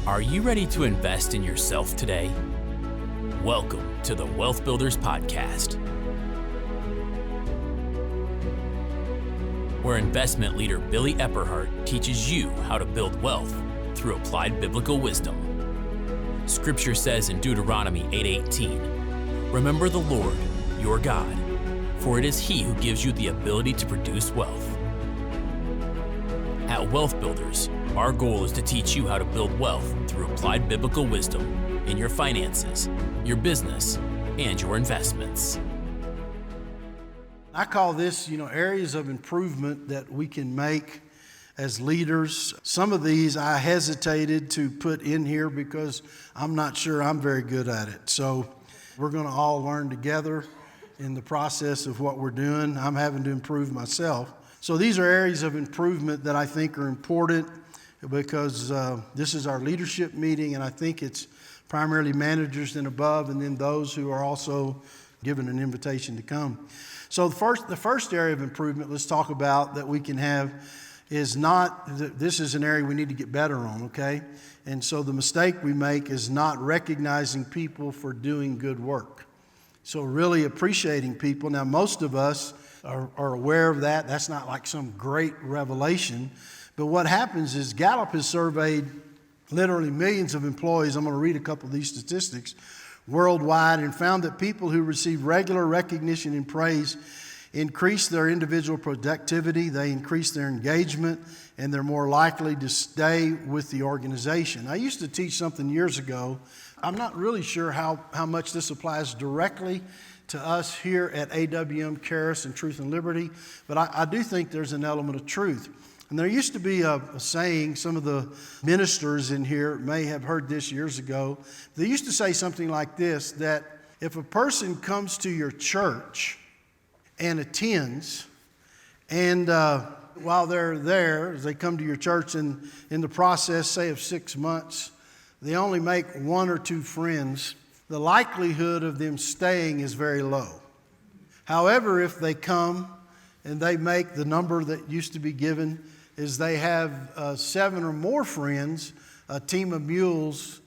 Are you ready to invest in yourself today? Welcome to the WealthBuilders Podcast, where investment leader Billy Epperhart teaches you how to build wealth through applied biblical wisdom. Scripture says in Deuteronomy 8:18, "Remember the Lord, your God, for it is He who gives you the ability to produce wealth." At WealthBuilders, our goal is to teach you how to build wealth through applied biblical wisdom in your finances, your business, and your investments. I call this, areas of improvement that we can make as leaders. Some of these I hesitated to put in here because I'm not sure I'm very good at it. So we're going to all learn together in the process of what we're doing. I'm having to improve myself. So these are areas of improvement that I think are important because this is our leadership meeting, and I think it's primarily managers and above, and then those who are also given an invitation to come. So the first area of improvement let's talk about that we can have is this is an area we need to get better on, okay? And so the mistake we make is not recognizing people for doing good work. So really appreciating people. Now, most of us are aware of that. That's not like some great revelation. But what happens is Gallup has surveyed literally millions of employees. I'm going to read a couple of these statistics worldwide and found that people who receive regular recognition and praise increase their individual productivity, they increase their engagement, and they're more likely to stay with the organization. I used to teach something years ago. I'm not really sure how much this applies directly to us here at AWM, Charis, and Truth and Liberty, but I do think there's an element of truth. And there used to be a saying, some of the ministers in here may have heard this years ago. They used to say something like this, that if a person comes to your church and attends, and while they're there, as they come to your church, and in the process, say of 6 months, they only make 1 or 2 friends, the likelihood of them staying is very low. However, if they come and they make the number that used to be given, is they have 7 or more friends, a team of mules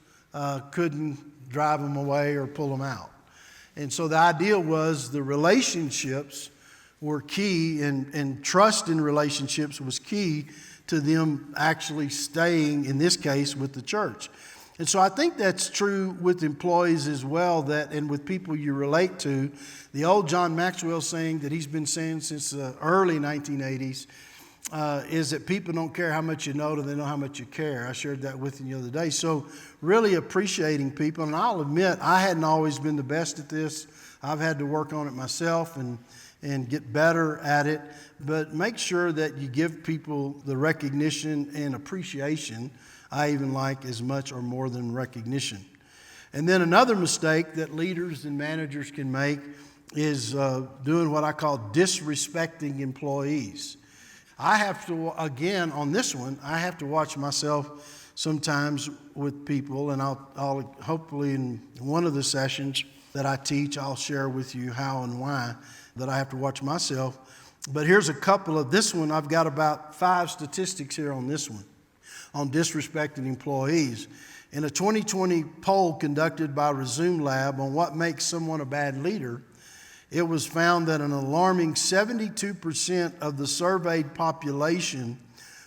couldn't drive them away or pull them out. And so the idea was the relationships were key, and trust in relationships was key to them actually staying, in this case, with the church. And so I think that's true with employees as well, and with people you relate to. The old John Maxwell saying that he's been saying since the early 1980s is that people don't care how much you know till they know how much you care. I shared that with you the other day. So really appreciating people. And I'll admit, I hadn't always been the best at this. I've had to work on it myself and get better at it. But make sure that you give people the recognition and appreciation. I even like as much or more than recognition. And then another mistake that leaders and managers can make is doing what I call disrespecting employees. I have to, again, on this one, I have to watch myself sometimes with people, and I'll hopefully in one of the sessions that I teach, I'll share with you how and why that I have to watch myself. But here's a couple of this one. I've got about 5 statistics here on this one, on disrespecting employees. In a 2020 poll conducted by Resume Lab on what makes someone a bad leader, it was found that an alarming 72% of the surveyed population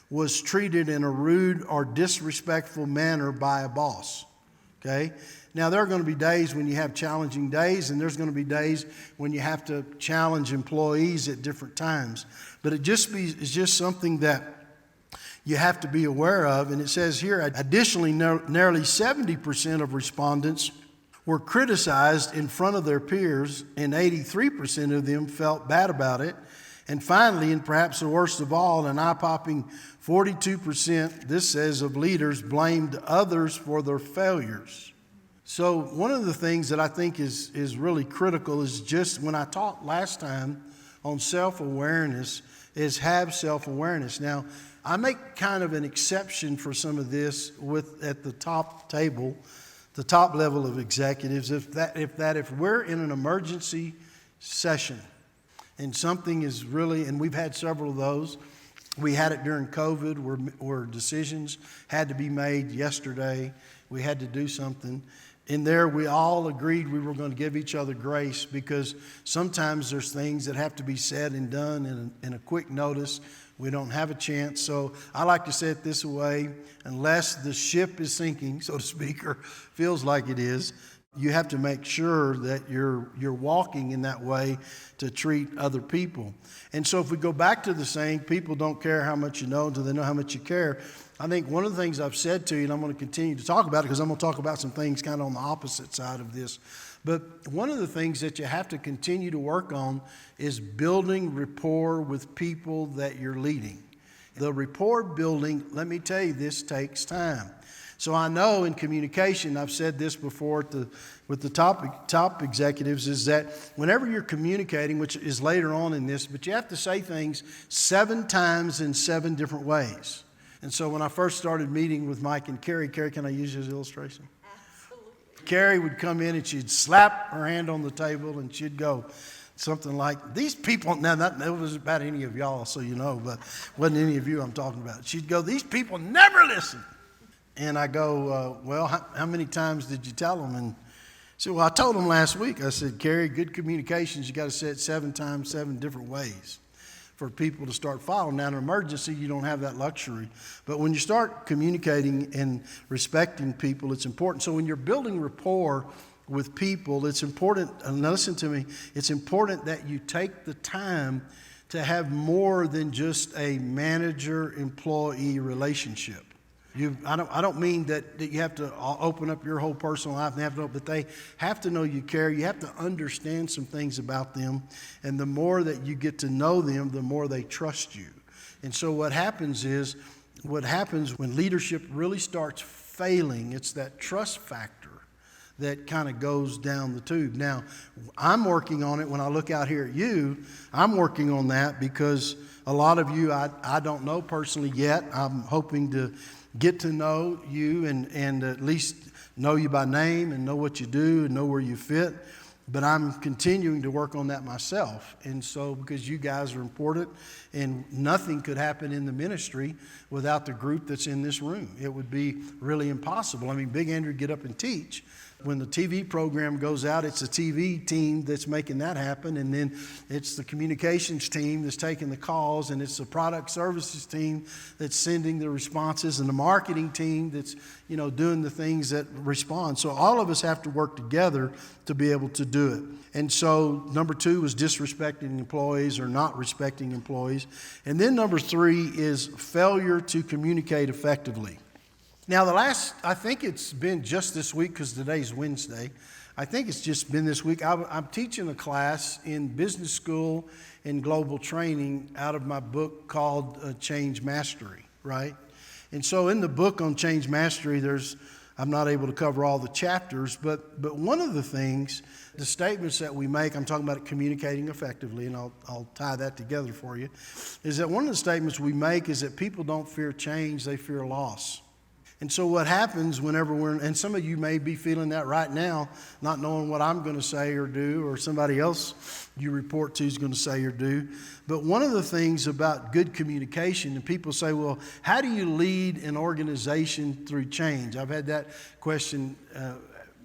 was treated in a rude or disrespectful manner by a boss. Okay? Now, there are going to be days when you have challenging days, and there's going to be days when you have to challenge employees at different times. But it's just something that you have to be aware of. And it says here, additionally, nearly 70% of respondents were criticized in front of their peers, and 83% of them felt bad about it. And finally, and perhaps the worst of all, an eye-popping 42%, this says, of leaders blamed others for their failures. So one of the things that I think is really critical is just when I talked last time on self-awareness, is have self-awareness. Now, I make kind of an exception for some of this at the top table, the top level of executives, if we're in an emergency session and something is really, and we've had several of those, We had it during COVID where decisions had to be made yesterday. We had to do something. In there, we all agreed we were going to give each other grace because sometimes there's things that have to be said and done in a quick notice. We don't have a chance. So I like to say it this way, unless the ship is sinking, so to speak, or feels like it is, you have to make sure that you're walking in that way to treat other people. And so if we go back to the saying, people don't care how much you know until they know how much you care, I think one of the things I've said to you, and I'm going to continue to talk about it because I'm going to talk about some things kind of on the opposite side of this, but one of the things that you have to continue to work on is building rapport with people that you're leading. The rapport building, let me tell you, this takes time. So I know in communication, I've said this before with the top executives, is that whenever you're communicating, which is later on in this, but you have to say things 7 times in 7 different ways. And so when I first started meeting with Mike and Carrie, can I use his illustration? Absolutely. Carrie would come in and she'd slap her hand on the table and she'd go something like, these people, now that wasn't about any of y'all, so you know, but wasn't any of you I'm talking about. She'd go, these people never listen. And I go, well, how many times did you tell them? And she said, well, I told them last week. I said, Carrie, good communications, you got to say it 7 times, 7 different ways for people to start following. Now, in an emergency, you don't have that luxury. But when you start communicating and respecting people, it's important. So when you're building rapport with people, it's important, and listen to me, it's important that you take the time to have more than just a manager-employee relationship. I don't mean that you have to open up your whole personal life, but they have to know you care. You have to understand some things about them. And the more that you get to know them, the more they trust you. And so what happens when leadership really starts failing, it's that trust factor that kind of goes down the tube. Now, I'm working on it when I look out here at you. I'm working on that because a lot of you I don't know personally yet. I'm hoping to get to know you and at least know you by name and know what you do and know where you fit. But I'm continuing to work on that myself. And so because you guys are important and nothing could happen in the ministry without the group that's in this room. It would be really impossible. I mean, Big Andrew get up and teach. When the TV program goes out, it's the TV team that's making that happen, and then it's the communications team that's taking the calls, and it's the product services team that's sending the responses, and the marketing team that's, doing the things that respond. So all of us have to work together to be able to do it. And so number 2 was disrespecting employees or not respecting employees. And then number 3 is failure to communicate effectively. Now, I think it's been just this week because today's Wednesday. I think it's just been this week. I'm teaching a class in business school and global training out of my book called Change Mastery, right? And so in the book on Change Mastery, I'm not able to cover all the chapters, but one of the things, the statements that we make, I'm talking about communicating effectively, and I'll tie that together for you, is that one of the statements we make is that people don't fear change, they fear loss. And so what happens whenever and some of you may be feeling that right now, not knowing what I'm going to say or do, or somebody else you report to is going to say or do. But one of the things about good communication, and people say, well, how do you lead an organization through change? I've had that question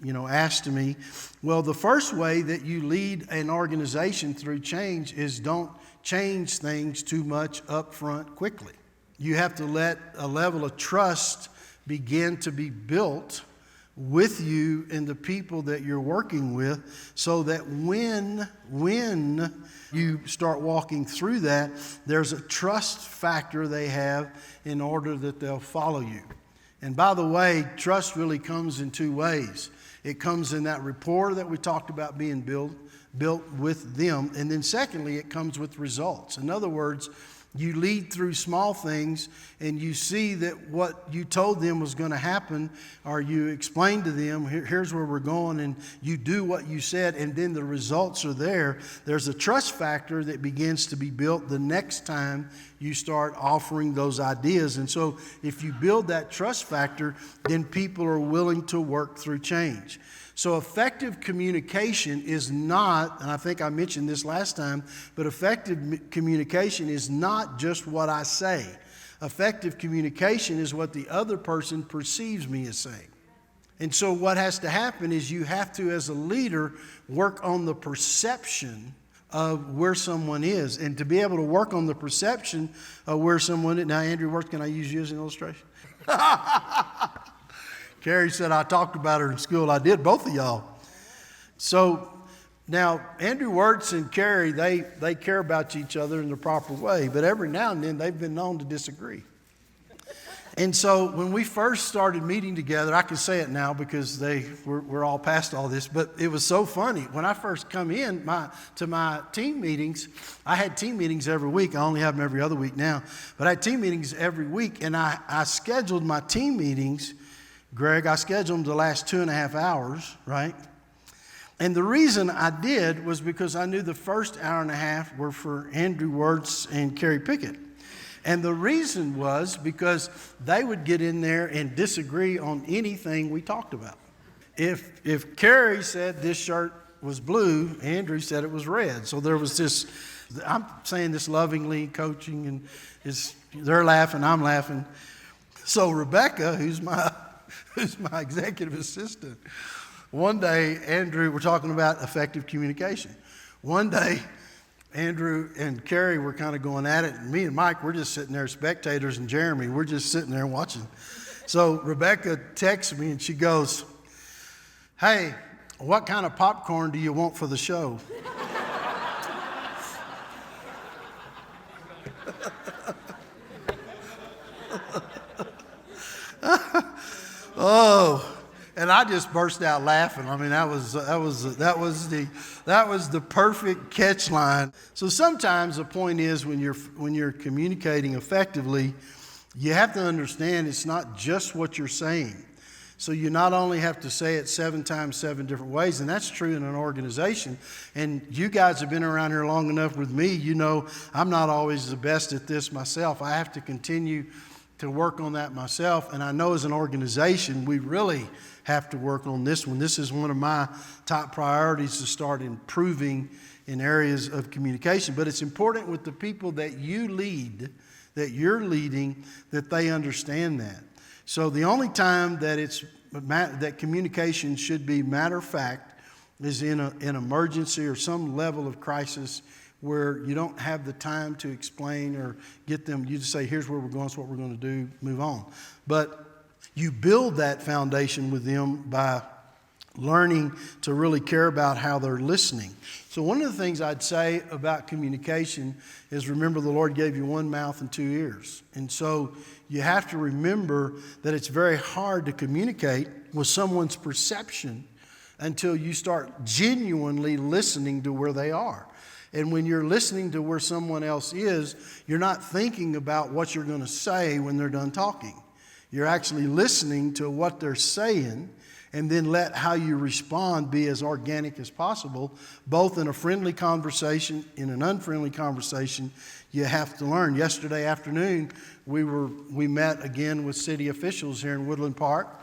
asked to me. Well, the first way that you lead an organization through change is don't change things too much up front quickly. You have to let a level of trust begin to be built with you and the people that you're working with, so that when you start walking through that, there's a trust factor they have in order that they'll follow you. And by the way, trust really comes in 2 ways. It comes in that rapport that we talked about being built with them, and then secondly, it comes with results. In other words, you lead through small things and you see that what you told them was going to happen, or you explain to them, here's where we're going, and you do what you said, and then the results are there. There's a trust factor that begins to be built the next time you start offering those ideas. And so if you build that trust factor, then people are willing to work through change. So effective communication is not, and I think I mentioned this last time, but effective communication is not just what I say. Effective communication is what the other person perceives me as saying. And so what has to happen is you have to, as a leader, work on the perception of where someone is. And to be able to work on the perception of where someone is. Now, Andrew, can I use you as an illustration? Carrie said I talked about her in school. I did, both of y'all. So now, Andrew Wirtz and Carrie, they care about each other in the proper way. But every now and then, they've been known to disagree. And so when we first started meeting together, I can say it now because we're all past all this, but it was so funny. When I first come in to my team meetings, I had team meetings every week. I only have them every other week now. But I had team meetings every week, and I scheduled my team meetings, Greg, I scheduled them to last 2.5 hours, right? And the reason I did was because I knew the first hour and a half were for Andrew Wirtz and Carrie Pickett. And the reason was because they would get in there and disagree on anything we talked about. If Carrie said this shirt was blue, Andrew said it was red. So there was this, I'm saying this lovingly, coaching, and they're laughing, I'm laughing. So Rebecca, who's my executive assistant, one day, Andrew, we're talking about effective communication. One day, Andrew and Carrie were kind of going at it, and me and Mike, we're just sitting there, spectators, and Jeremy, we're just sitting there watching. So Rebecca texts me, and she goes, "Hey, what kind of popcorn do you want for the show?" Oh. And I just burst out laughing. I mean, that was the perfect catch line. So sometimes the point is when you're communicating effectively, you have to understand it's not just what you're saying. So you not only have to say it 7 times, 7 different ways, and that's true in an organization. And you guys have been around here long enough with me. You know I'm not always the best at this myself. I have to continue to work on that myself. And I know as an organization, we really have to work on this one. This is one of my top priorities, to start improving in areas of communication. But it's important with the people that you lead, that you're leading, that they understand that. So the only time that communication should be matter of fact is in an emergency or some level of crisis where you don't have the time to explain or get them. You just say, here's where we're going, it's what we're going to do, move on. But you build that foundation with them by learning to really care about how they're listening. So one of the things I'd say about communication is, remember, the Lord gave you one mouth and 2 ears. And so you have to remember that it's very hard to communicate with someone's perception until you start genuinely listening to where they are. And when you're listening to where someone else is, you're not thinking about what you're going to say when they're done talking. You're actually listening to what they're saying, and then let how you respond be as organic as possible, both in a friendly conversation, in an unfriendly conversation. You have to learn. Yesterday afternoon, we met again with city officials here in Woodland Park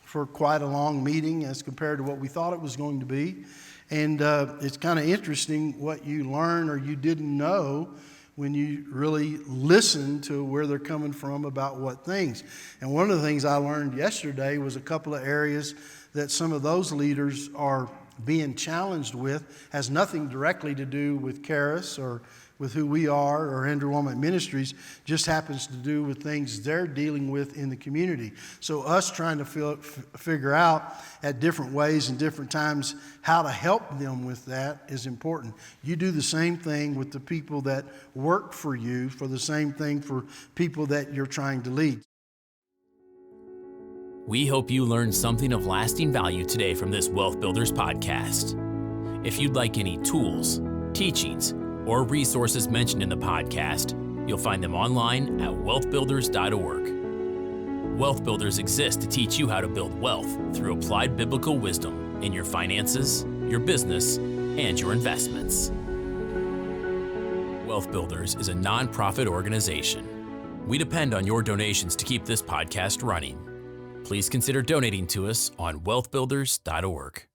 for quite a long meeting as compared to what we thought it was going to be. And it's kind of interesting what you learn or you didn't know when you really listen to where they're coming from about what things. And one of the things I learned yesterday was a couple of areas that some of those leaders are being challenged with. Has nothing directly to do with Charis or with who we are or Andrew Womack Ministries, just happens to do with things they're dealing with in the community. So us trying to figure out at different ways and different times how to help them with that is important. You do the same thing with the people that work for you, for the same thing for people that you're trying to lead. We hope you learned something of lasting value today from this Wealth Builders podcast. If you'd like any tools, teachings, or resources mentioned in the podcast, you'll find them online at wealthbuilders.org. Wealth Builders exist to teach you how to build wealth through applied biblical wisdom in your finances, your business, and your investments. Wealth Builders is a nonprofit organization. We depend on your donations to keep this podcast running. Please consider donating to us on wealthbuilders.org.